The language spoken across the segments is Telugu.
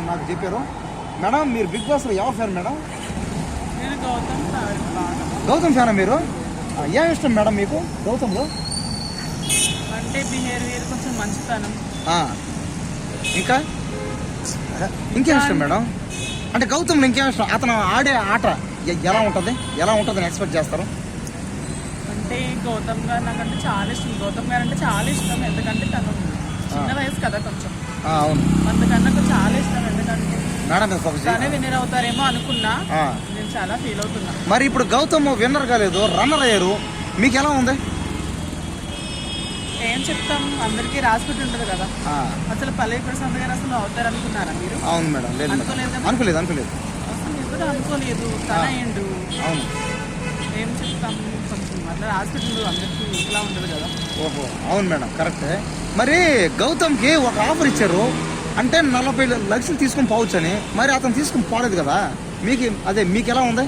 నాకు చెప్పారు. మేడం మీరు బిగ్ బాస్లో ఎవరు ఫ్యాన్ మేడం? గౌతమ్ ఫ్యానా మీరు? ఏం ఇష్టం మేడం మీకు గౌతమ్లో? అంటే బిహేవియర్ కొంచెం మంచితనం. ఇంకా ఇంకేం ఇష్టం మేడం? అంటే గౌతమ్లో ఇంకేం ఇష్టం? అతను ఆడే ఆట ఎలా ఉంటుందని ఎక్స్పెక్ట్ చేస్తారు? అంటే గౌతమ్ గారు నాకంటే చాలా ఇష్టం. గౌతమ్ గారు అంటే చాలా ఇష్టం, ఎందుకంటే తను చిన్న వయసు కదా కొంచెం. అవును, అందుకని నాకు చాలా ఇష్టం. ఎందుకంటే మేడం తానే విన్నర్ అవుతారేమో అనుకున్నా, నేను చాలా ఫీల్ అవుతున్నా. మరి ఇప్పుడు గౌతమ్ విన్నర్ కాలేదు, రన్నర్ అయ్యారు, మీకు ఎలా ఉంది? ఏం చెప్తాం, అందరికీ రాసిపెట్టి ఉంటుంది కదా. అసలు పల్లవి ప్రశాంత్ గారు అసలు అవుతారు అనుకున్నారా మీరు? అవును మేడం, అనుకోలేదు. అసలు ఎవరు అనుకోలేదు, తన అయ్యిండు. అవును, ఏం చెప్తాం, కొంచెం అట్లా రాసిపెట్టి అందరికీ ఇలా ఉంటుంది కదా. ఓహో అవును మేడం, కరెక్టే. మరి గౌతమ్కి ఒక ఆఫర్ ఇచ్చారు, అంటే 40 లక్షలు తీసుకుని పోవచ్చు అని. మరి అతను తీసుకుని పోలేదు కదా, మీకు ఎలా ఉంది?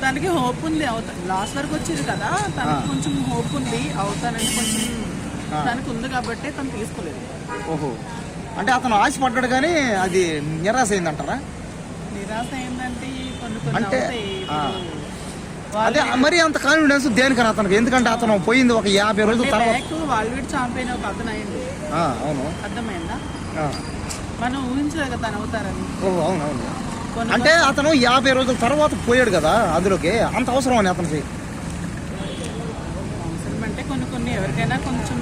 దానికి హోప్ ఉంది, లాస్ట్ వరకు వచ్చేది కదా, తనకు కొంచెం హోప్ ఉంది, అవుతానని కొంచెం తనకు ఉంది కాబట్టి తను తీసుకోలేదు. ఓహో, అంటే అతను ఆశపడ్డాడు కానీ అది నిరాశ అయిందంటారా? నిరాశ అయిందంటే కొన్ని అంటే అదే మరి అంత కాన్ఫిడెన్స్ దేనికని అతనికి? ఎందుకంటే అతను పోయింది ఒక 50 రోజుల తర్వాత. వరల్డ్ ఛాంపియన్ ఒక అతను అయింది. అవును, అర్థమైందా? మనం ఊహించలేదు కదా తను అవుతారని. ఓహో అవునవును, అంటే అతను 50 రోజుల తర్వాత పోయాడు కదా, అందులోకి అంత అవసరం అని అతనికి? అవసరం అంటే కొన్ని ఎవరికైనా కొంచెం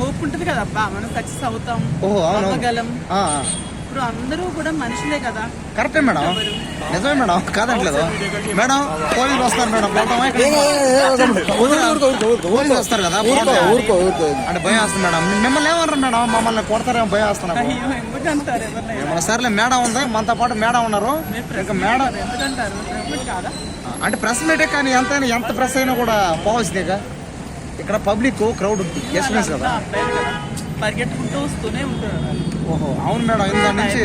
హోప్ ఉంటుంది కదా, అబ్బా మనం సక్సెస్ అవుతాం, అవ్వగలం. ఇప్పుడు అందరూ కూడా మనుషులే కదా. కరెక్టే మేడం, నిజమే మేడం, కాదంటలేదు మేడం. పోలీసులు వస్తారు మేడం, పోలీసులు వస్తారు కదా, అంటే భయం వేస్తుంది మేడం. మిమ్మల్ని ఏమన్నారు మేడం? మమ్మల్ని కొడతారేమో భయం వేస్తున్నారు. సరేలే, మేడం ఉంది మనతో పాటు, మేడం ఉన్నారు. ఇంకా మేడం అంటే ప్రెస్ మీటే, కానీ ఎంత ప్రెస్ అయినా కూడా పోవాల్సిందేగా. ఇక్కడ పబ్లిక్ క్రౌడ్ ఎక్స్పీరియన్స్ కదా, పరిగెట్టుకుంటూ వస్తూనే ఉంటారు. ఓహో అవును మేడం, ఇంత నుంచి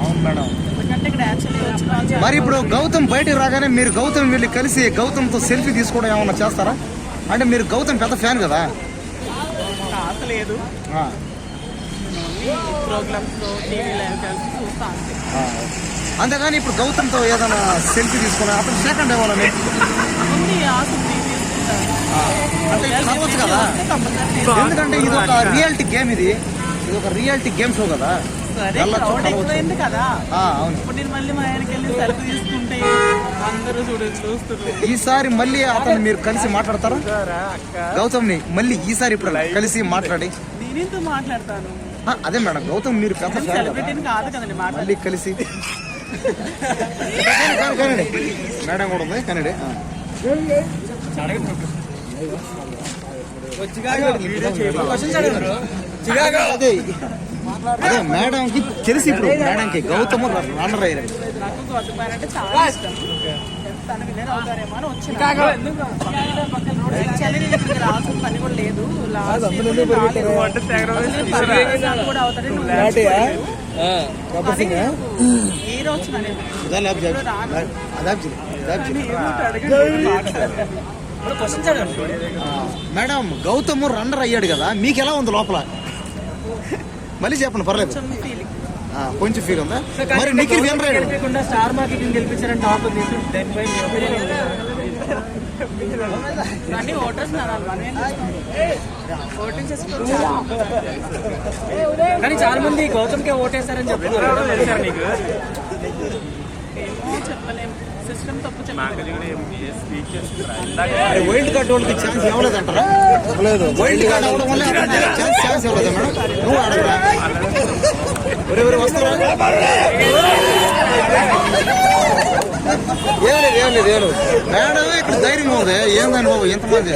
అవును మేడం. మరి ఇప్పుడు గౌతమ్ బయటకు రాగానే మీరు గౌతమ్ వెళ్ళి కలిసి గౌతమ్తో సెల్ఫీ తీసుకోవడం ఏమన్నా చేస్తారా? అంటే మీరు గౌతమ్ పెద్ద ఫ్యాన్ కదా. లేదు, అంతేగాని ఇప్పుడు గౌతమ్తో ఏదైనా సెల్ఫీ తీసుకుని అతను సెకండ్ ఇవ్వాలని అంటే నవ్వచ్చు కదా, ఎందుకంటే ఇది ఒక రియాలిటీ గేమ్, ఇది ఒక రియాలిటీ గేమ్ షో కదా. ఈసారి మళ్ళీ అతను మీరు కలిసి మాట్లాడతారా? గౌతమ్ ని మళ్ళీ ఈసారి ఇప్పుడు కలిసి మాట్లాడి మాట్లాడతాను. అదే మేడం, గౌతమ్ మీరు పెద్ద మళ్ళీ కలిసి మేడం కూడా ఉంది కనడే. అదే మేడంకి తెలిసి ఇప్పుడు మేడంకి గౌతమ్ రన్నర్ అయ్యారు. పని కూడా లేదు, మేడం గౌతమ్ రన్నర్ అయ్యాడు కదా, మీకు ఎలా ఉంది లోపల? మళ్ళీ చెప్పండి, పర్లేదు. కొంచెం ఫీల్ ఉందా? మరి నిఖిల్ విన్నర్ అయ్యాడు, స్టార్ మార్కెటింగ్ గెలిపించారని టాప్ ఉంది. కానీ చాలా మంది గౌతమ్కే ఓటేస్తారని చెప్తున్నారు. చెప్పలేము, సిస్టమ్ తప్పు. వైల్డ్ కార్డ్ వాళ్ళకి ఛాన్స్ ఇవ్వలేదంటారా? వైల్డ్ కార్డ్ అవ్వడం వల్ల ఛాన్స్ ఇవ్వలేదా మేడం? నువ్వు అడగరా, ఎవరెవరు వస్తారా? ఏం లేదు మేడం, ఇక్కడ ధైర్యం ఉంది. ఏందని బాబు ఎంతమంది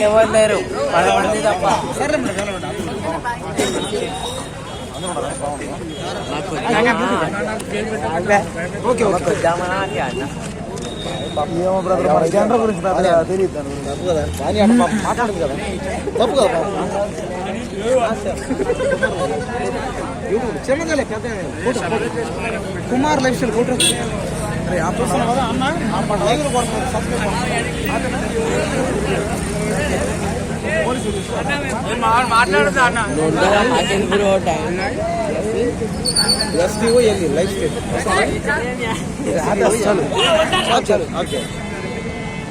ఎవరు లేరు, తప్ప. ఓకే ఏమో బ్రదర్ మన జనరల్ గురించి తెలియదు దాని గురించి. తప్పు కదా కానీ అట్లా మాట్లాడదు కదా తప్పు కదా చిన్నదే పెద్ద కుమార్ లైఫ్ స్టైల్ ఫోటో మాట్లాడుతా అన్న ఎస్డిఓ ఎల్లి లైఫ్ స్టైల్ ఓకే